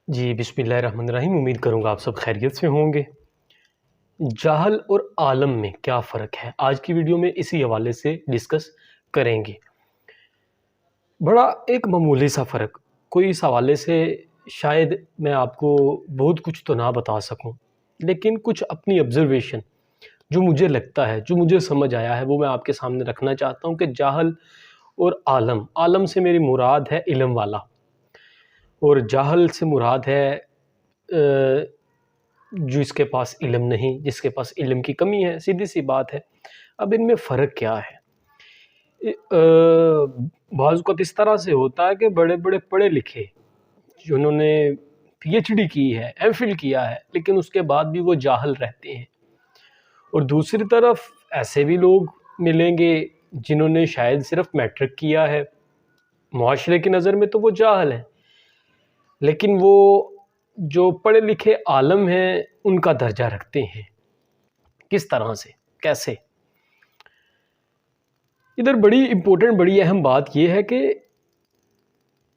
جی بسم اللہ الرحمن الرحیم، امید کروں گا آپ سب خیریت سے ہوں گے۔ جاہل اور عالم میں کیا فرق ہے، آج کی ویڈیو میں اسی حوالے سے ڈسکس کریں گے۔ بڑا ایک معمولی سا فرق، کوئی اس حوالے سے شاید میں آپ کو بہت کچھ تو نہ بتا سکوں، لیکن کچھ اپنی آبزرویشن جو مجھے لگتا ہے، جو مجھے سمجھ آیا ہے، وہ میں آپ کے سامنے رکھنا چاہتا ہوں کہ جاہل اور عالم سے میری مراد ہے علم والا، اور جاہل سے مراد ہے جس کے پاس علم نہیں، جس کے پاس علم کی کمی ہے، سیدھی سی بات ہے۔ اب ان میں فرق کیا ہے؟ بعض اوقات اس طرح سے ہوتا ہے کہ بڑے بڑے پڑھے لکھے جنہوں نے پی ایچ ڈی کی ہے، ایم فل کیا ہے، لیکن اس کے بعد بھی وہ جاہل رہتے ہیں، اور دوسری طرف ایسے بھی لوگ ملیں گے جنہوں نے شاید صرف میٹرک کیا ہے، معاشرے کی نظر میں تو وہ جاہل ہیں، لیکن وہ جو پڑھے لکھے عالم ہیں ان کا درجہ رکھتے ہیں۔ کس طرح سے، کیسے؟ ادھر بڑی امپورٹنٹ، بڑی اہم بات یہ ہے کہ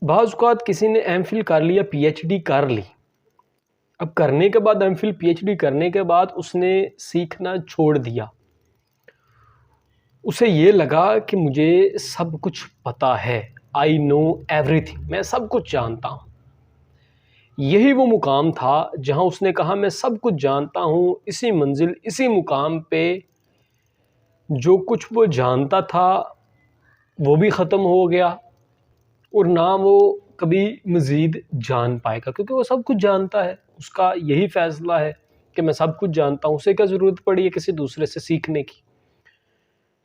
بعض اوقات کسی نے ایم فل کر لیا، پی ایچ ڈی کر لی، اب کرنے کے بعد M Phil P H D کرنے کے بعد اس نے سیکھنا چھوڑ دیا، اسے یہ لگا کہ مجھے سب کچھ پتہ ہے، آئی نو ایوری تھنگ، میں سب کچھ جانتا ہوں۔ یہی وہ مقام تھا جہاں اس نے کہا میں سب کچھ جانتا ہوں، اسی منزل، اسی مقام پہ جو کچھ وہ جانتا تھا وہ بھی ختم ہو گیا، اور نہ وہ کبھی مزید جان پائے گا، کیونکہ وہ سب کچھ جانتا ہے، اس کا یہی فیصلہ ہے کہ میں سب کچھ جانتا ہوں، اسے کیا ضرورت پڑی ہے کسی دوسرے سے سیکھنے کی؟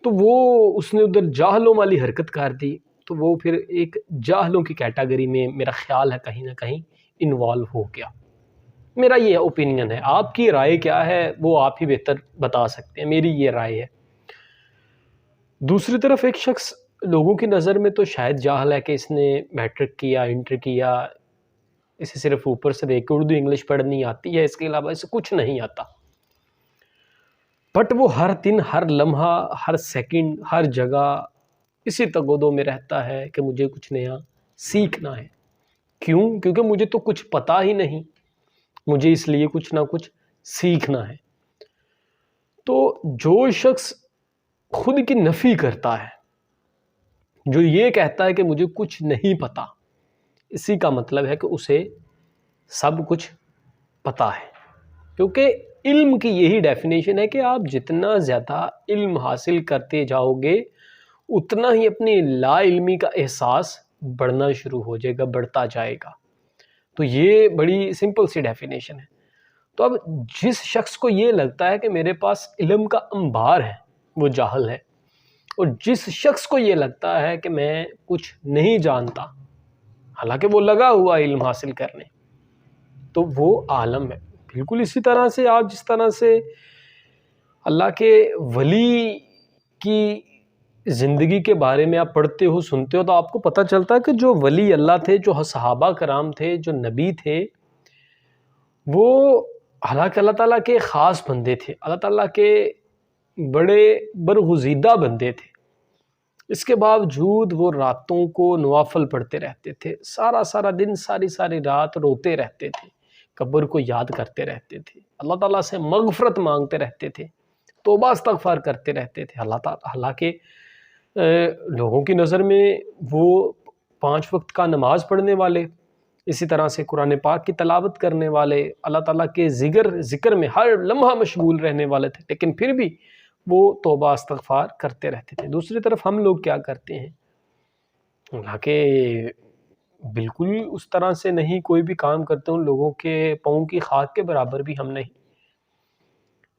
تو وہ اس نے ادھر جاہلوں والی حرکت کر دی، تو وہ پھر ایک جاہلوں کی کیٹیگری میں میرا خیال ہے کہیں نہ کہیں انوالو ہو گیا۔ میرا یہ اوپینین ہے، آپ کی رائے کیا ہے وہ آپ ہی بہتر بتا سکتے ہیں، میری یہ رائے ہے۔ دوسری طرف ایک شخص لوگوں کی نظر میں تو شاید جاہل ہے کہ اس نے میٹرک کیا، انٹر کیا، اسے صرف اوپر سے دیکھ کے اردو انگلش پڑھنی آتی ہے، اس کے علاوہ اسے کچھ نہیں آتا، بٹ وہ ہر دن، ہر لمحہ، ہر سیکنڈ، ہر جگہ اسی تگودوں میں رہتا ہے کہ مجھے کچھ نیا سیکھنا ہے۔ کیوں؟ کیونکہ مجھے تو کچھ پتہ ہی نہیں، مجھے اس لیے کچھ نہ کچھ سیکھنا ہے۔ تو جو شخص خود کی نفی کرتا ہے، جو یہ کہتا ہے کہ مجھے کچھ نہیں پتہ، اسی کا مطلب ہے کہ اسے سب کچھ پتہ ہے، کیونکہ علم کی یہی ڈیفینیشن ہے کہ آپ جتنا زیادہ علم حاصل کرتے جاؤ گے اتنا ہی اپنی لا علمی کا احساس بڑھنا شروع ہو جائے گا، بڑھتا جائے گا۔ تو یہ بڑی سمپل سی ڈیفینیشن ہے۔ تو اب جس شخص کو یہ لگتا ہے کہ میرے پاس علم کا انبار ہے وہ جاہل ہے، اور جس شخص کو یہ لگتا ہے کہ میں کچھ نہیں جانتا حالانکہ وہ لگا ہوا علم حاصل کرنے، تو وہ عالم ہے۔ بالکل اسی طرح سے آپ جس طرح سے اللہ کے ولی کی زندگی کے بارے میں آپ پڑھتے ہو، سنتے ہو، تو آپ کو پتہ چلتا ہے کہ جو ولی اللہ تھے، جو صحابہ کرام تھے، جو نبی تھے، وہ حالانکہ اللہ تعالیٰ کے خاص بندے تھے، اللہ تعالیٰ کے بڑے برگزیدہ بندے تھے، اس کے باوجود وہ راتوں کو نوافل پڑھتے رہتے تھے، سارا دن، ساری رات روتے رہتے تھے، قبر کو یاد کرتے رہتے تھے، اللہ تعالیٰ سے مغفرت مانگتے رہتے تھے، توبہ استغفار کرتے رہتے تھے۔ حالانکہ لوگوں کی نظر میں وہ 5 وقت کا نماز پڑھنے والے، اسی طرح سے قرآن پاک کی تلاوت کرنے والے، اللہ تعالیٰ کے ذکر میں ہر لمحہ مشغول رہنے والے تھے، لیکن پھر بھی وہ توبہ استغفار کرتے رہتے تھے۔ دوسری طرف ہم لوگ کیا کرتے ہیں؟ حالانکہ بالکل اس طرح سے نہیں کوئی بھی کام کرتے ان لوگوں کے پاؤں کی خاک کے برابر بھی ہم نہیں،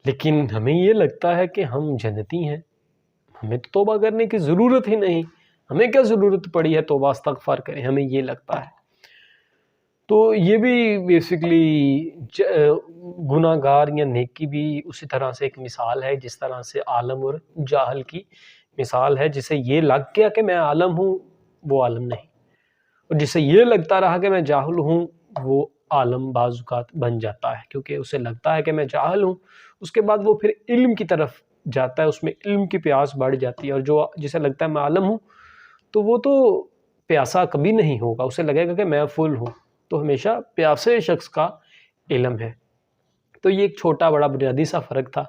لیکن ہمیں یہ لگتا ہے کہ ہم جنتی ہیں، ہمیں تو توبہ کرنے کی ضرورت ہی نہیں، ہمیں کیا ضرورت پڑی ہے توبہ استغفار کریں، ہمیں یہ لگتا ہے۔ تو یہ بھی بیسیکلی گناہ گار یا نیکی بھی اسی طرح سے ایک مثال ہے، جس طرح سے عالم اور جاہل کی مثال ہے۔ جسے یہ لگ گیا کہ میں عالم ہوں وہ عالم نہیں، اور جسے یہ لگتا رہا کہ میں جاہل ہوں وہ عالم بعض اوقات بن جاتا ہے، کیونکہ اسے لگتا ہے کہ میں جاہل ہوں، اس کے بعد وہ پھر علم کی طرف جاتا ہے، اس میں علم کی پیاس بڑھ جاتی ہے، اور جسے لگتا ہے میں عالم ہوں تو وہ تو پیاسا کبھی نہیں ہوگا، اسے لگے گا کہ میں فل ہوں، تو ہمیشہ پیاسے شخص کا علم ہے۔ تو یہ ایک چھوٹا بڑا بنیادی سا فرق تھا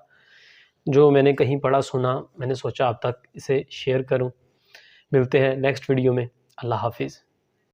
جو میں نے کہیں پڑھا سنا، میں نے سوچا آپ تک اسے شیئر کروں۔ ملتے ہیں نیکسٹ ویڈیو میں، اللہ حافظ۔